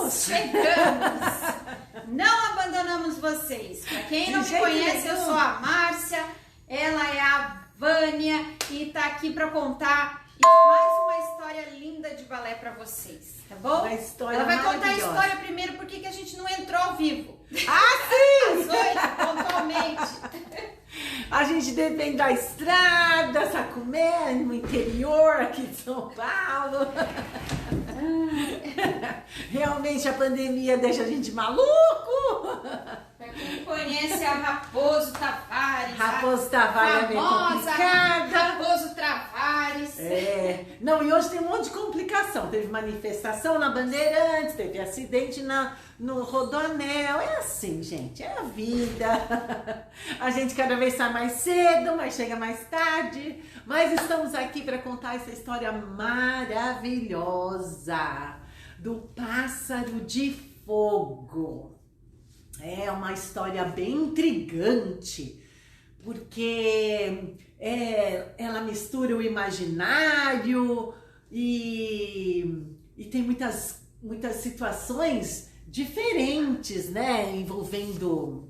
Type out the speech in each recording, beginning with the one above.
Chegamos! Não abandonamos vocês. Para quem não me conhece, eu sou a Márcia, ela é a Vânia e tá aqui para contar mais uma história linda de balé para vocês, tá bom? Uma história ela vai contar a maravilhosa. história primeiro, porque que a gente não entrou ao vivo. Ah, sim! Às 8, pontualmente. A gente depende da estrada, Sacumé, no interior aqui de São Paulo. Realmente a pandemia deixa a gente maluco. Pra quem conhece a Raposo Tavares, Raposo Tavares é meio famosa complicada. Raposo Tavares. Não, e hoje tem um monte de complicação. Teve manifestação na Bandeirantes, teve acidente no Rodoanel. É assim, gente, é a vida. A gente cada vez sai mais cedo, mas chega mais tarde. Mas estamos aqui para contar essa história maravilhosa do Pássaro de Fogo. É uma história bem intrigante, porque ela mistura o imaginário e tem muitas situações diferentes, né? Envolvendo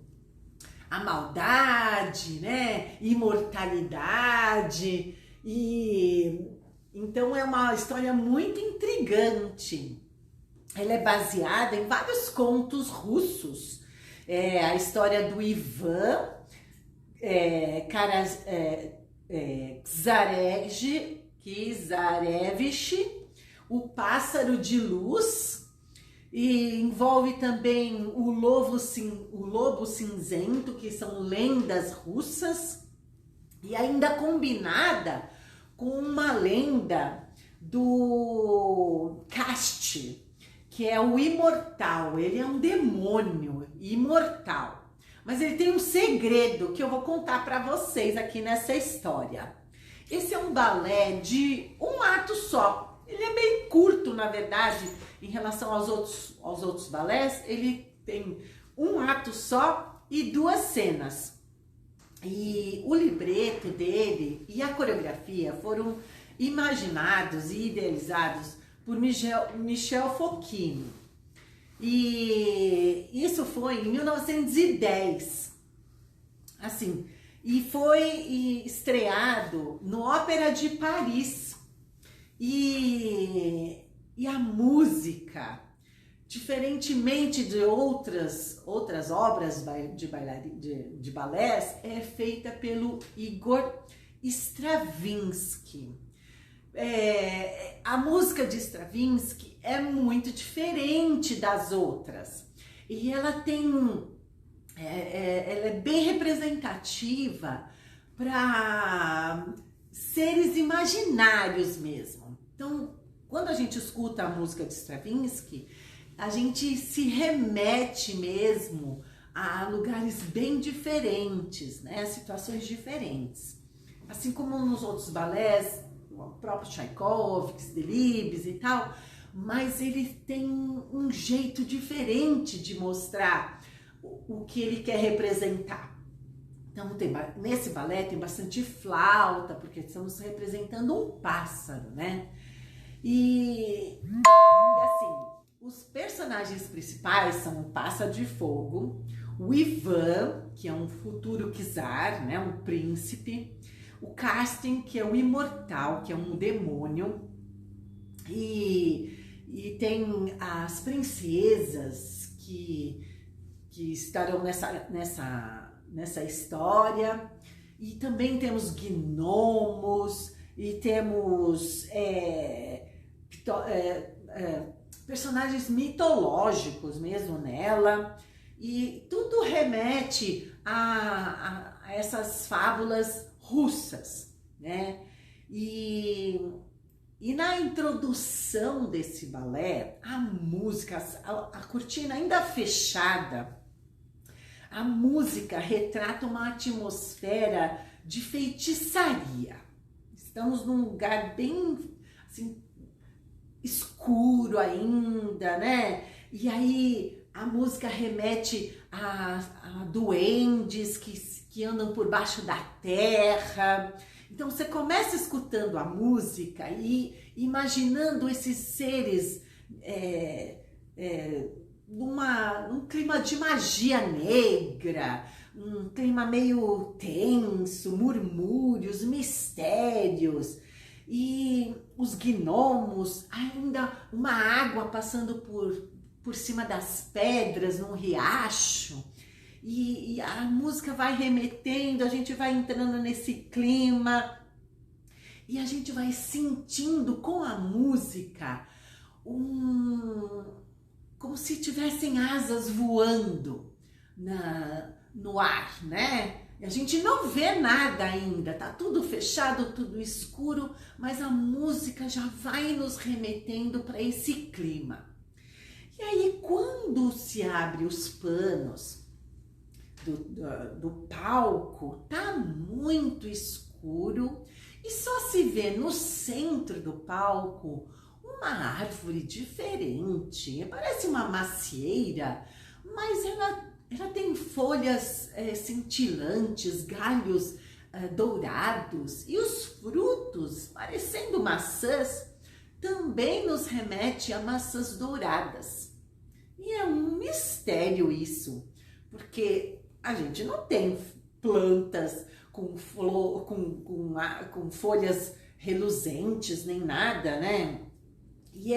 a maldade, né? Imortalidade. E então é uma história muito intrigante. Ela é baseada em vários contos russos. A história do Ivan Czarevich, o Pássaro de Luz, e envolve também o Lobo Cinzento, que são lendas russas, e ainda combinada com uma lenda do Kast, que é o imortal. Ele é um demônio imortal, mas ele tem um segredo que eu vou contar para vocês aqui nessa história. Esse é um balé de um ato só. Ele é bem curto, na verdade, em relação aos outros balés. Ele tem um ato só e 2 cenas. E o libreto dele e a coreografia foram imaginados e idealizados por Michel Fokine. E isso foi em 1910. Assim, e foi estreado no Ópera de Paris. E a música, diferentemente de outras obras de balés, é feita pelo Igor Stravinsky. A música de Stravinsky é muito diferente das outras e ela é bem representativa para seres imaginários mesmo. Então, quando a gente escuta a música de Stravinsky, a gente se remete mesmo a lugares bem diferentes, né? A situações diferentes. Assim como nos outros balés, o próprio Tchaikovsky, Delibes e tal, mas ele tem um jeito diferente de mostrar o que ele quer representar. Então, nesse balé tem bastante flauta, porque estamos representando um pássaro, né? E assim, os personagens principais são o Pássaro de Fogo, o Ivan, que é um futuro czar, né? Um príncipe, o Karsten, que é o imortal, que é um demônio, e tem as princesas que estarão nessa história, e também temos gnomos, e temos personagens mitológicos mesmo nela, e tudo remete a essas fábulas russas, né? E na introdução desse balé, a música, a cortina ainda fechada, a música retrata uma atmosfera de feitiçaria. Estamos num lugar bem assim, escuro ainda, né? E aí a música remete a duendes que andam por baixo da terra. Então você começa escutando a música e imaginando esses seres num clima de magia negra, um clima meio tenso, murmúrios, mistérios, e os gnomos, ainda uma água passando por cima das pedras num riacho, e a música vai remetendo, a gente vai entrando nesse clima, e a gente vai sentindo com a música como se tivessem asas voando no ar, né? E a gente não vê nada ainda, tá tudo fechado, tudo escuro, mas a música já vai nos remetendo para esse clima. E aí, quando se abre os panos do palco, tá muito escuro e só se vê no centro do palco uma árvore diferente. Parece uma macieira, mas ela tem folhas cintilantes, galhos dourados, e os frutos, parecendo maçãs, também nos remete a maçãs douradas. E é um mistério isso, porque a gente não tem plantas com folhas reluzentes nem nada, né? E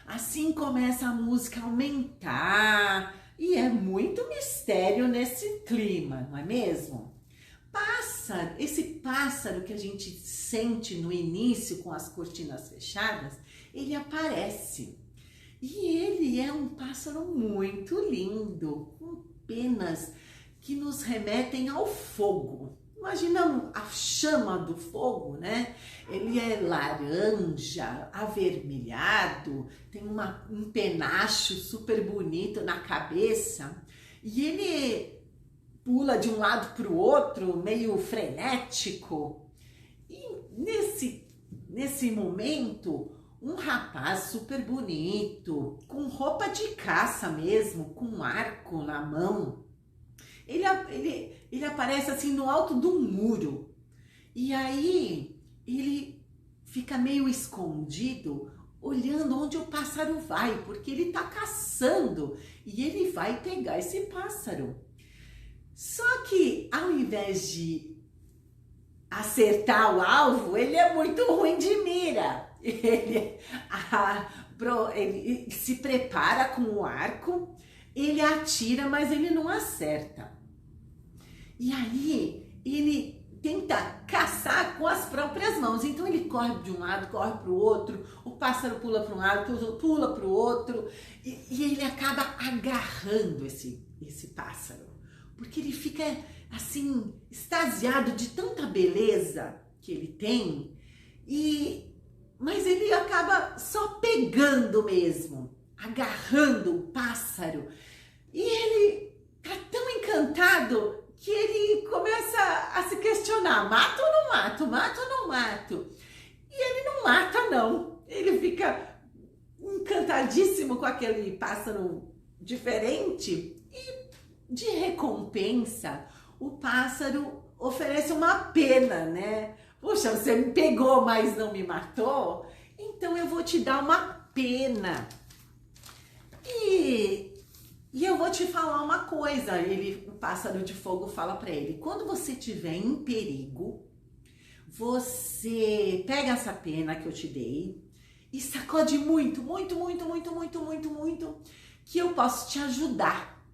assim começa a música a aumentar, e é muito mistério nesse clima, não é mesmo? Esse pássaro que a gente sente no início com as cortinas fechadas, ele aparece. E ele é um pássaro muito lindo, com penas que nos remetem ao fogo. Imagina a chama do fogo, né? Ele é laranja, avermelhado, tem um penacho super bonito na cabeça, e ele pula de um lado para o outro, meio frenético. E nesse momento, um rapaz super bonito, com roupa de caça mesmo, com um arco na mão, ele aparece assim no alto de um muro. E aí ele fica meio escondido, olhando onde o pássaro vai, porque ele tá caçando e ele vai pegar esse pássaro. Só que ao invés de acertar o alvo, ele é muito ruim de mira. Ele se prepara com o arco, ele atira, mas ele não acerta. E aí ele tenta caçar com as próprias mãos. Então ele corre de um lado, corre para o outro, o pássaro pula para um lado, pula para o outro, e ele acaba agarrando esse pássaro, porque ele fica assim extasiado de tanta beleza que ele tem, mas ele acaba só pegando mesmo, agarrando o pássaro, e ele tá tão encantado que ele começa a se questionar: mato ou não mato? Mato ou não mato? E ele não mata, não. Ele fica encantadíssimo com aquele pássaro diferente, e de recompensa o pássaro oferece uma pena, né? Poxa, você me pegou, mas não me matou, então eu vou te dar uma pena. E eu vou te falar uma coisa, o pássaro de fogo fala para ele: quando você estiver em perigo, você pega essa pena que eu te dei e sacode muito, muito, muito, muito, muito, muito, muito, que eu posso te ajudar.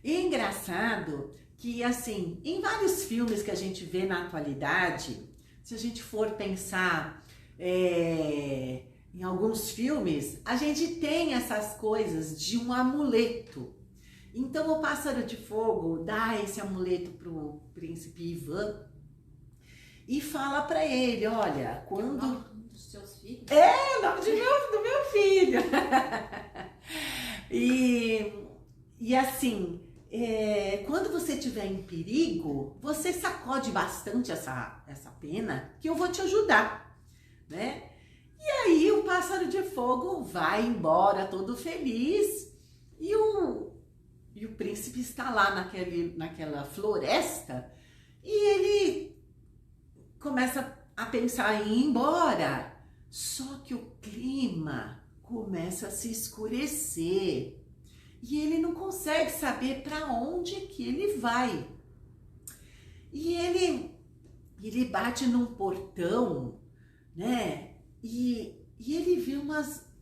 E é engraçado que, assim, em vários filmes que a gente vê na atualidade, se a gente for pensar em alguns filmes, a gente tem essas coisas de um amuleto. Então o pássaro de fogo dá esse amuleto pro príncipe Ivan e fala para ele: olha, quando... O nome dos seus filhos? O nome do meu filho. E assim, quando você estiver em perigo, você sacode bastante essa pena, que eu vou te ajudar, né? E aí o pássaro de fogo vai embora todo feliz, e o príncipe está lá naquela floresta, e ele começa a pensar em ir embora. Só que o clima começa a se escurecer e ele não consegue saber para onde que ele vai. E ele bate num portão, né? E ele vê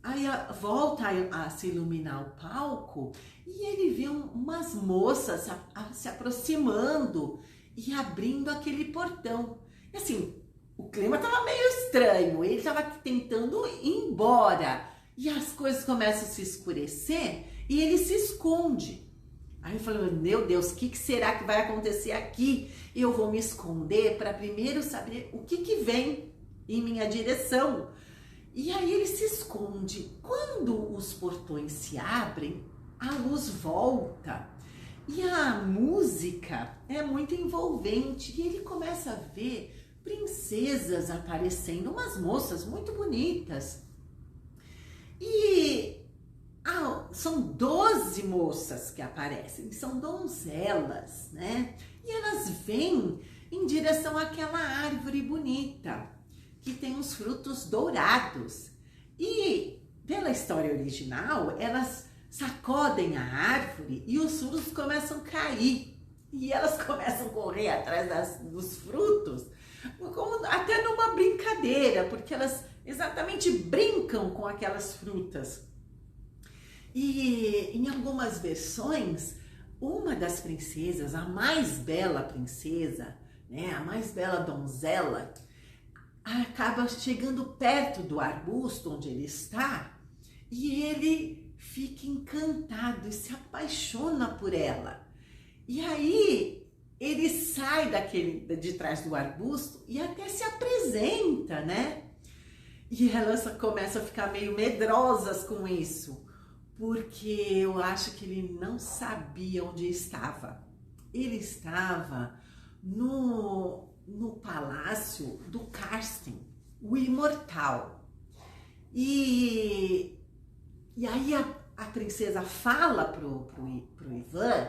aí volta a se iluminar o palco e ele vê umas moças se aproximando e abrindo aquele portão. E assim, o clima tava meio estranho, ele tava tentando ir embora. E as coisas começam a se escurecer e ele se esconde. Aí eu falei, meu Deus, o que será que vai acontecer aqui? Eu vou me esconder para primeiro saber o que vem em minha direção. E aí ele se esconde. Quando os portões se abrem, a luz volta. E a música é muito envolvente. E ele começa a ver princesas aparecendo, umas moças muito bonitas. E são 12 moças que aparecem, são donzelas, né? E elas vêm em direção àquela árvore bonita, que tem os frutos dourados. E pela história original, elas sacodem a árvore e os frutos começam a cair. E elas começam a correr atrás dos frutos, até numa brincadeira, porque elas exatamente brincam com aquelas frutas. E em algumas versões, uma das princesas, a mais bela princesa, né, a mais bela donzela, acaba chegando perto do arbusto onde ele está e ele fica encantado e se apaixona por ela. E aí ele sai de trás do arbusto e até se apresenta, né? E elas começam a ficar meio medrosas com isso, porque eu acho que ele não sabia onde estava. Ele estava no palácio do Karsten, o imortal. E aí a princesa fala pro Ivan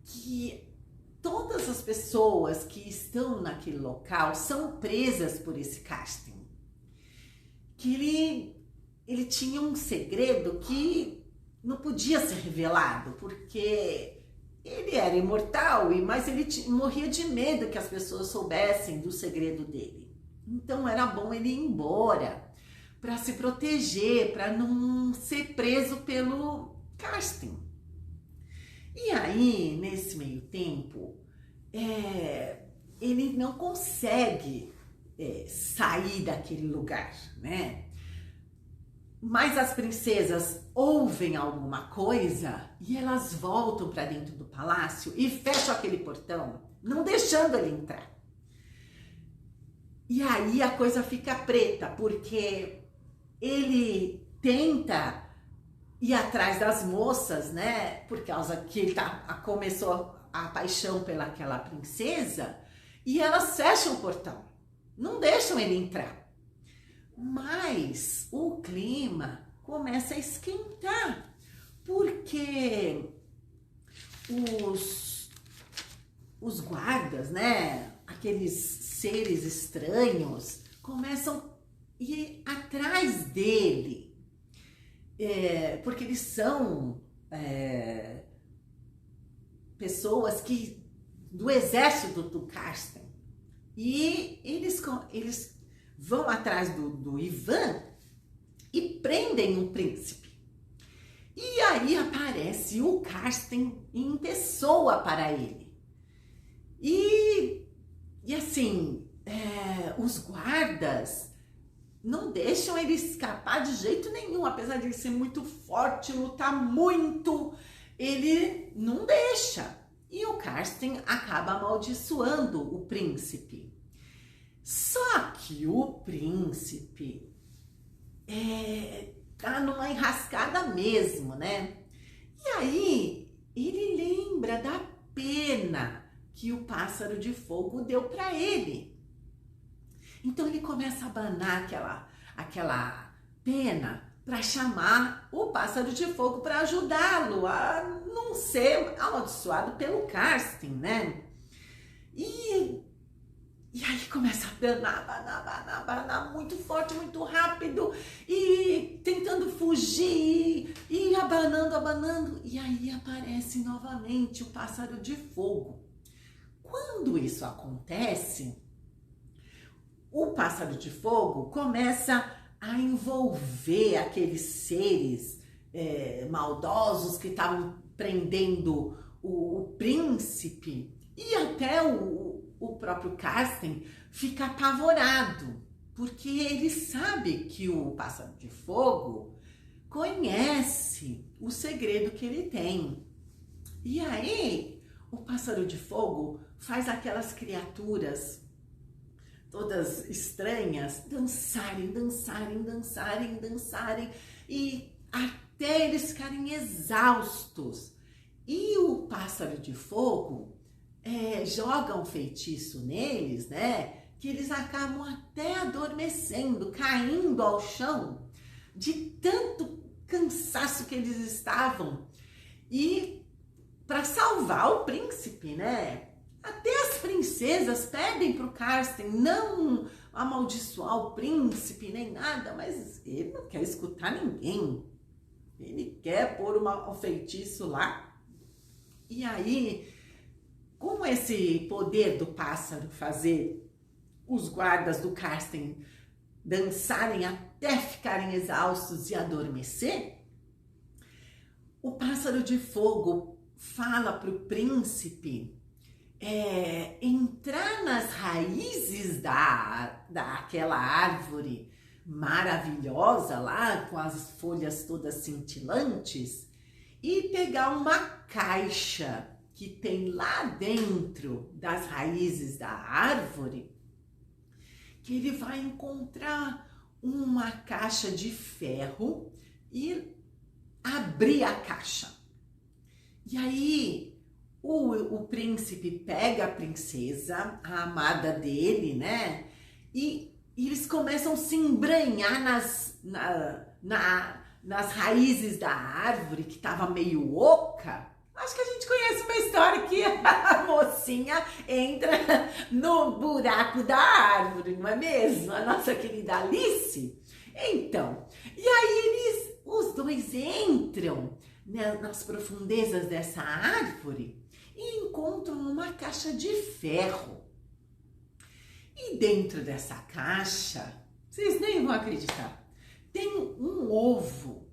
que todas as pessoas que estão naquele local são presas por esse Karsten. Que ele tinha um segredo que não podia ser revelado, porque ele era imortal, mas ele morria de medo que as pessoas soubessem do segredo dele. Então era bom ele ir embora para se proteger, para não ser preso pelo Karsten. E aí, nesse meio tempo, ele não consegue sair daquele lugar, né? Mas as princesas ouvem alguma coisa e elas voltam para dentro do palácio e fecham aquele portão, não deixando ele entrar. E aí a coisa fica preta, porque ele tenta ir atrás das moças, né? Por causa que ele começou a paixão pelaquela princesa, e elas fecham o portão, não deixam ele entrar. Mas o clima começa a esquentar, porque os guardas, né, aqueles seres estranhos, começam a ir atrás dele, porque eles são pessoas do exército do Karsten, e eles vão atrás do Ivan e prendem um príncipe. E aí aparece o Karsten em pessoa para ele. E assim, os guardas não deixam ele escapar de jeito nenhum, apesar de ele ser muito forte, lutar muito, ele não deixa. E o Karsten acaba amaldiçoando o príncipe. Só que o príncipe tá numa enrascada mesmo, né? E aí ele lembra da pena que o pássaro de fogo deu para ele. Então ele começa a abanar aquela pena para chamar o pássaro de fogo para ajudá-lo a não ser amaldiçoado pelo Karsten, né? E aí começa a abanar muito forte, muito rápido, e tentando fugir, e abanando. E aí aparece novamente o pássaro de fogo. Quando isso acontece, o pássaro de fogo começa a envolver aqueles seres maldosos que estavam prendendo o príncipe, e até o próprio Karsten fica apavorado, porque ele sabe que o pássaro de fogo conhece o segredo que ele tem. E aí, o pássaro de fogo faz aquelas criaturas todas estranhas dançarem e até eles ficarem exaustos. E o pássaro de fogo joga um feitiço neles, né? Que eles acabam até adormecendo, caindo ao chão de tanto cansaço que eles estavam. E para salvar o príncipe, né? Até as princesas pedem para o Karsten não amaldiçoar o príncipe nem nada, mas ele não quer escutar ninguém. Ele quer pôr um feitiço lá. E aí, com esse poder do pássaro fazer os guardas do Karsten dançarem até ficarem exaustos e adormecer, o pássaro de fogo fala para o príncipe entrar nas raízes daquela árvore maravilhosa lá, com as folhas todas cintilantes, e pegar uma caixa que tem lá dentro das raízes da árvore, que ele vai encontrar uma caixa de ferro e abrir a caixa. E aí o príncipe pega a princesa, a amada dele, né? E eles começam a se embranhar nas raízes da árvore, que estava meio oca. Acho que a gente conhece uma história que a mocinha entra no buraco da árvore, não é mesmo? A nossa querida Alice. Então, e aí os dois entram nas profundezas dessa árvore e encontram uma caixa de ferro. E dentro dessa caixa, vocês nem vão acreditar, tem um ovo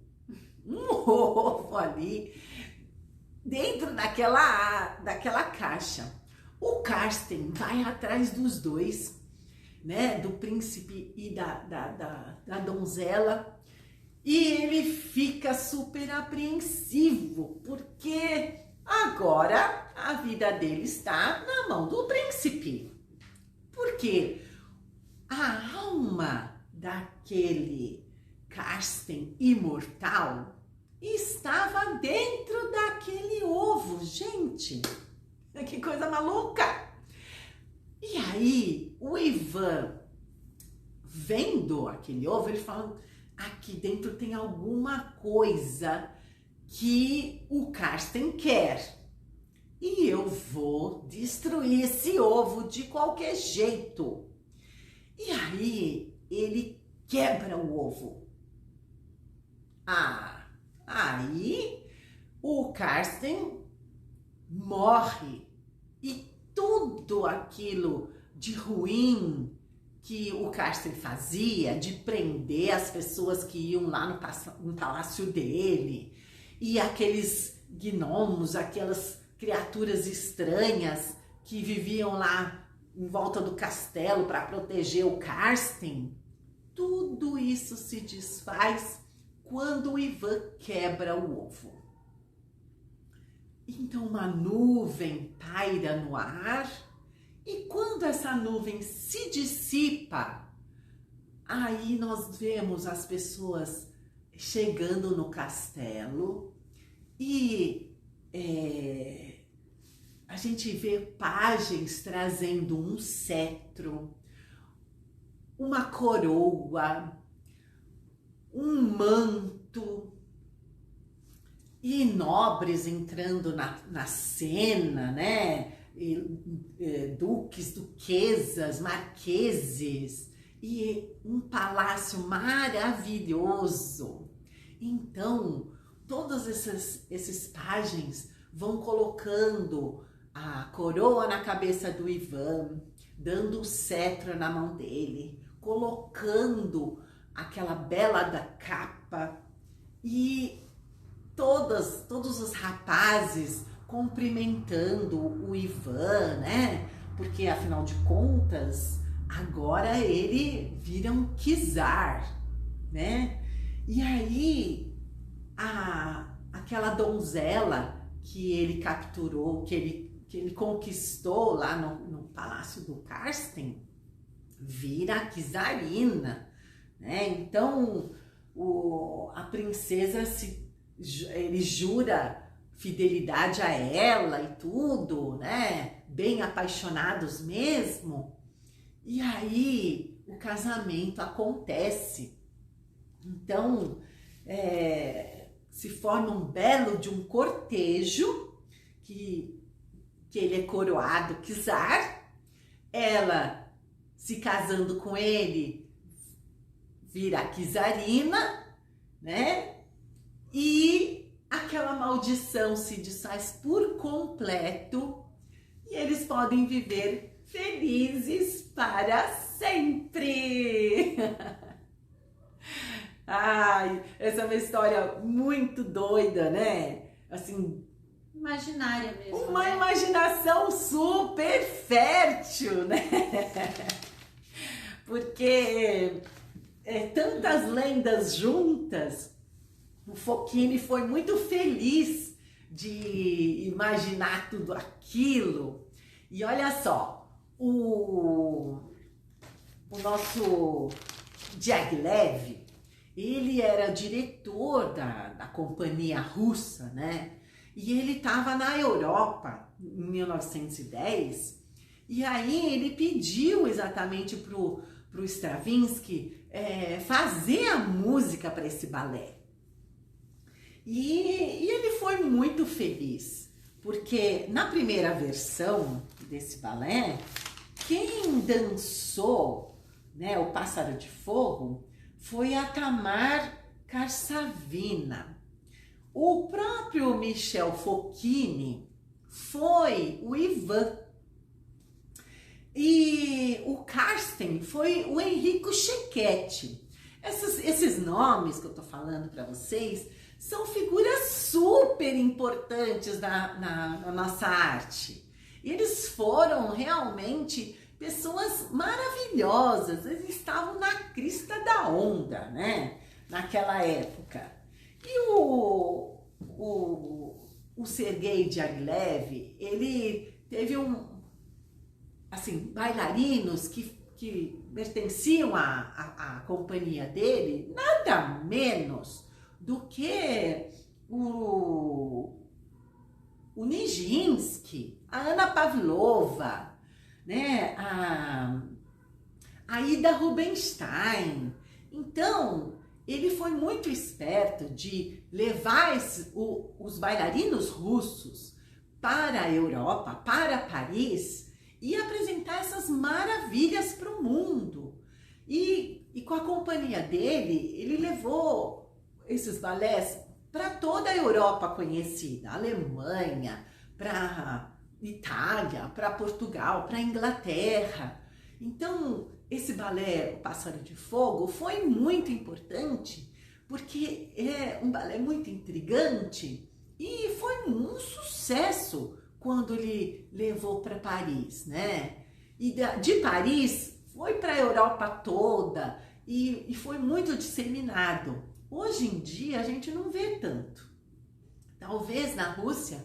ali dentro daquela caixa. O Karsten vai atrás dos dois, né, do príncipe e da donzela, e ele fica super apreensivo, porque agora a vida dele está na mão do príncipe. Porque a alma daquele Karsten imortal estava dentro daquele ovo, gente. Que coisa maluca! E aí, o Ivan, vendo aquele ovo, ele fala: aqui dentro tem alguma coisa que o Karsten quer. E eu vou destruir esse ovo de qualquer jeito. E aí, ele quebra o ovo. Aí o Karsten morre. E tudo aquilo de ruim que o Karsten fazia, de prender as pessoas que iam lá no palácio dele, e aqueles gnomos, aquelas criaturas estranhas que viviam lá em volta do castelo para proteger o Karsten, tudo isso se desfaz quando o Ivan quebra o ovo. Então uma nuvem paira no ar, e quando essa nuvem se dissipa, aí nós vemos as pessoas chegando no castelo e a gente vê pajens trazendo um cetro, uma coroa, um manto, e nobres entrando na cena, né? duques, duquesas, marqueses, e um palácio maravilhoso. Então, todos esses pajens vão colocando a coroa na cabeça do Ivan, dando o cetro na mão dele, colocando aquela bela da capa, e todos os rapazes cumprimentando o Ivan, né? Porque afinal de contas, agora ele vira um czar, né? E aí, aquela donzela que ele capturou, que ele conquistou lá no Palácio do Karsten, vira a czarina, né? Então, a princesa, ele jura fidelidade a ela e tudo, né? Bem apaixonados mesmo. E aí, o casamento acontece. Então, se forma um belo de um cortejo, que ele é coroado czar, ela se casando com ele vira czarina, né? E aquela maldição se desfaz por completo e eles podem viver felizes para sempre. Ai, essa é uma história muito doida, né? Assim, imaginária mesmo. Uma né? imaginação super fértil, né? Porque tantas lendas juntas, o Fokine foi muito feliz de imaginar tudo aquilo. E olha só, o nosso Diaghilev, ele era diretor da companhia russa, né? E ele estava na Europa em 1910, e aí ele pediu exatamente pro Stravinsky fazer a música para esse balé. E ele foi muito feliz, porque na primeira versão desse balé, quem dançou, né, o Pássaro de Fogo foi a Tamar Karsavina. O próprio Michel Fokine foi o Ivan. E o Karsten foi o Enrico Cecchetti. Esses nomes que eu tô falando para vocês são figuras super importantes na nossa arte. E eles foram realmente pessoas maravilhosas. Eles estavam na crista da onda, né? Naquela época. E o Sergei Diaghilev, ele teve bailarinos que pertenciam à companhia dele, nada menos do que o Nijinsky, a Anna Pavlova, né? A Ida Rubinstein. Então, ele foi muito esperto de levar os bailarinos russos para a Europa, para Paris, e apresentar essas maravilhas para o mundo. E com a companhia dele, ele levou esses balés para toda a Europa conhecida, Alemanha, para Itália, para Portugal, para Inglaterra. Então, esse balé, O Pássaro de Fogo, foi muito importante, porque é um balé muito intrigante e foi um sucesso quando ele levou para Paris, né? E de Paris foi para a Europa toda e foi muito disseminado. Hoje em dia a gente não vê tanto. Talvez na Rússia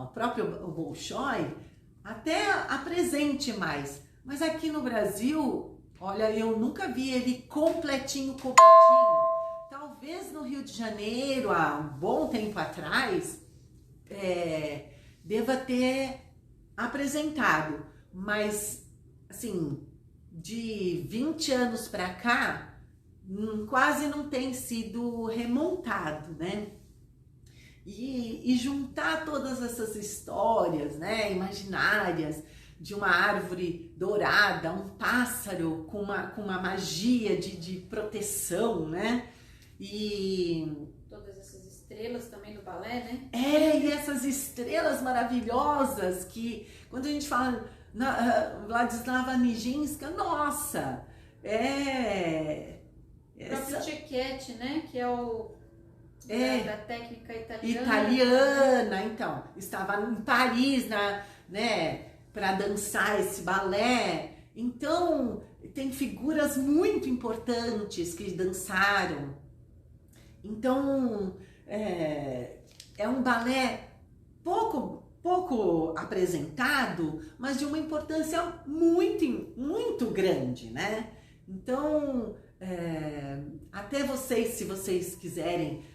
o próprio Bolshoi até apresente mais, mas aqui no Brasil, olha, eu nunca vi ele completinho. Talvez no Rio de Janeiro, há um bom tempo atrás, deva ter apresentado, mas assim, de 20 anos para cá, quase não tem sido remontado, né? e juntar todas essas histórias, né, imaginárias, de uma árvore dourada, um pássaro com uma magia de proteção, né? E todas essas estrelas também do balé, né? E essas estrelas maravilhosas que, quando a gente fala Władysława Nijińska, nossa, O próprio Cecchetti, né? Que é o da técnica italiana, então, estava em Paris, né, para dançar esse balé. Então, tem figuras muito importantes que dançaram. Então, é um balé pouco apresentado, mas de uma importância muito, muito grande, né? Então, até vocês, se vocês quiserem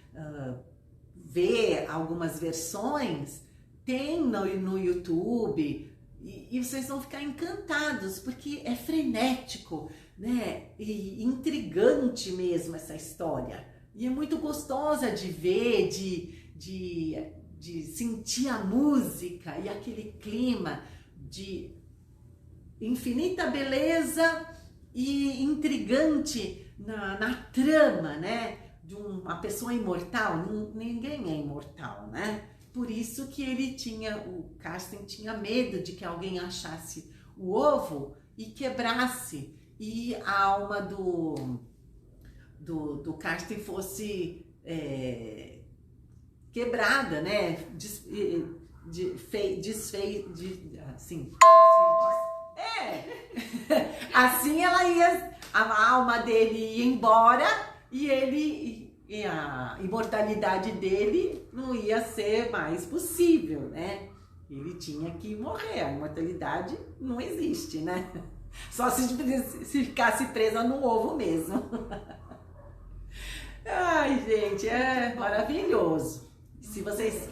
ver algumas versões, tem no YouTube, e vocês vão ficar encantados, porque é frenético, né? E intrigante mesmo essa história. E é muito gostosa de ver, de sentir a música e aquele clima de infinita beleza e intrigante na trama, né? De uma pessoa imortal. Ninguém é imortal, né? Por isso que o Karsten tinha medo de que alguém achasse o ovo e quebrasse, e a alma do Karsten fosse quebrada, né? Assim a alma dele ia embora e a imortalidade dele não ia ser mais possível, né? Ele tinha que morrer, a imortalidade não existe, né? Só se ficasse presa no ovo mesmo. Ai, gente, é maravilhoso. Se vocês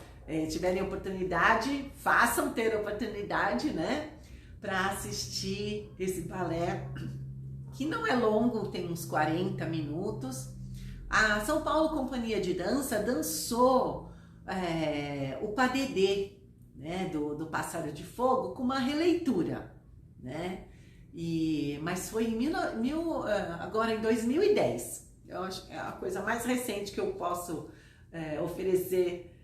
tiverem oportunidade, façam ter oportunidade, né? Para assistir esse balé, que não é longo, tem uns 40 minutos. A São Paulo Companhia de Dança dançou o Padedê, né, do Pássaro de Fogo, com uma releitura, né? Mas foi agora em 2010. Eu acho que é a coisa mais recente que eu posso oferecer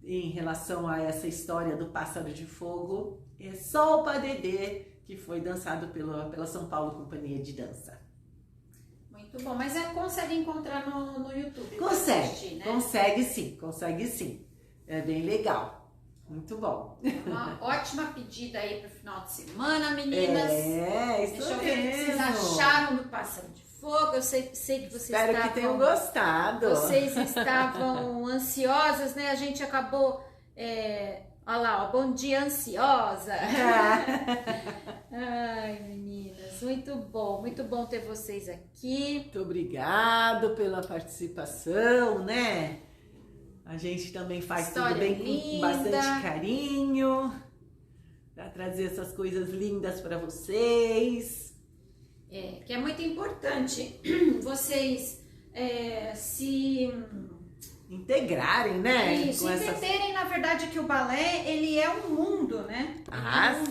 em relação a essa história do Pássaro de Fogo. É só o Padedê, que foi dançado pela São Paulo Companhia de Dança. Muito bom, mas consegue encontrar no YouTube? Consegue, assistir, né? consegue sim. É bem legal, muito bom. Uma ótima pedida aí para o final de semana, meninas. Isso Deixa eu mesmo. ver o que vocês acharam do Pássaro de Fogo. Eu sei que vocês Espero que tenham gostado. Vocês estavam ansiosas, né? A gente acabou... olha lá, ó, bom dia, ansiosa. Ai, meninas, muito bom ter vocês aqui. Muito obrigado pela participação, né? A gente também faz História tudo bem linda, com bastante carinho, para trazer essas coisas lindas para vocês. Que é muito importante vocês se integrarem, né? Isso, entenderem, na verdade, que o balé, ele é um mundo, né?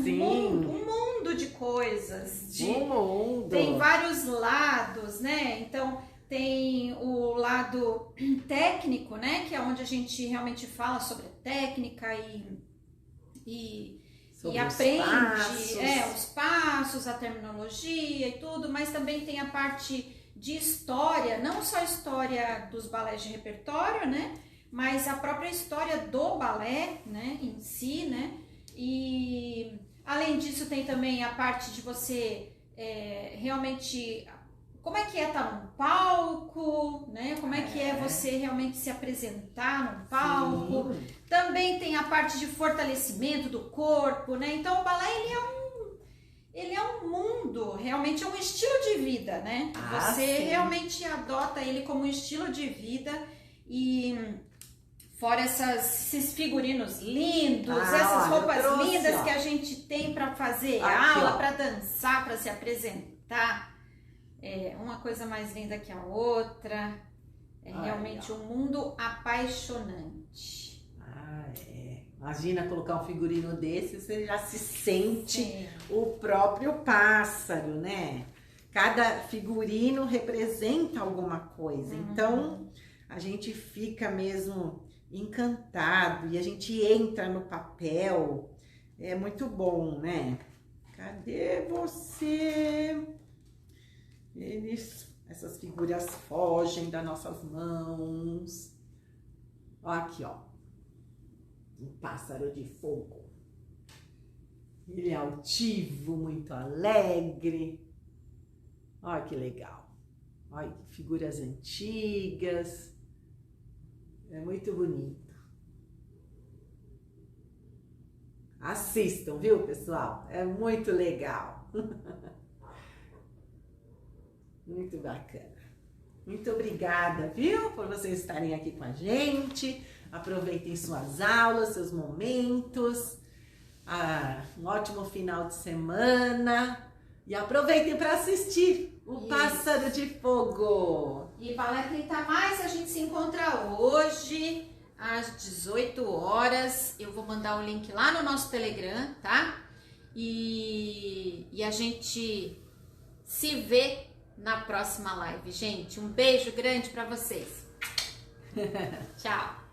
Sim! Um mundo de coisas. Um mundo! Tem vários lados, né? Então, tem o lado técnico, né? Que é onde a gente realmente fala sobre a técnica e aprende os passos, a terminologia e tudo, mas também tem a parte de história, não só a história dos balés de repertório, né, mas a própria história do balé, né, em si, né, e além disso tem também a parte de você realmente, como é que estar num palco, né, como é que é você realmente se apresentar num palco. Sim. Também tem a parte de fortalecimento do corpo, né, então o balé ele é um mundo, realmente é um estilo de vida, né? Você realmente adota ele como um estilo de vida e fora esses figurinos lindos, essas roupas lindas que a gente tem para fazer aula, para dançar, para se apresentar. Uma coisa mais linda que a outra. É realmente um mundo apaixonante. Ah, é. Imagina colocar um figurino desse, você já se sente Sim. o próprio pássaro, né? Cada figurino representa alguma coisa. Então, a gente fica mesmo encantado e a gente entra no papel. É muito bom, né? Cadê você? Essas figuras fogem das nossas mãos. Ó, aqui, ó. Um pássaro de fogo. Ele é altivo, muito alegre. Olha que legal. Olha que figuras antigas. É muito bonito. Assistam, viu, pessoal? É muito legal. Muito bacana. Muito obrigada, viu, por vocês estarem aqui com a gente. Aproveitem suas aulas, seus momentos. Um ótimo final de semana. E aproveitem para assistir o Pássaro de Fogo. E Balé 30 Mais, a gente se encontra hoje às 18 horas. Eu vou mandar o link lá no nosso Telegram, tá? E a gente se vê na próxima live, gente. Um beijo grande para vocês. Tchau.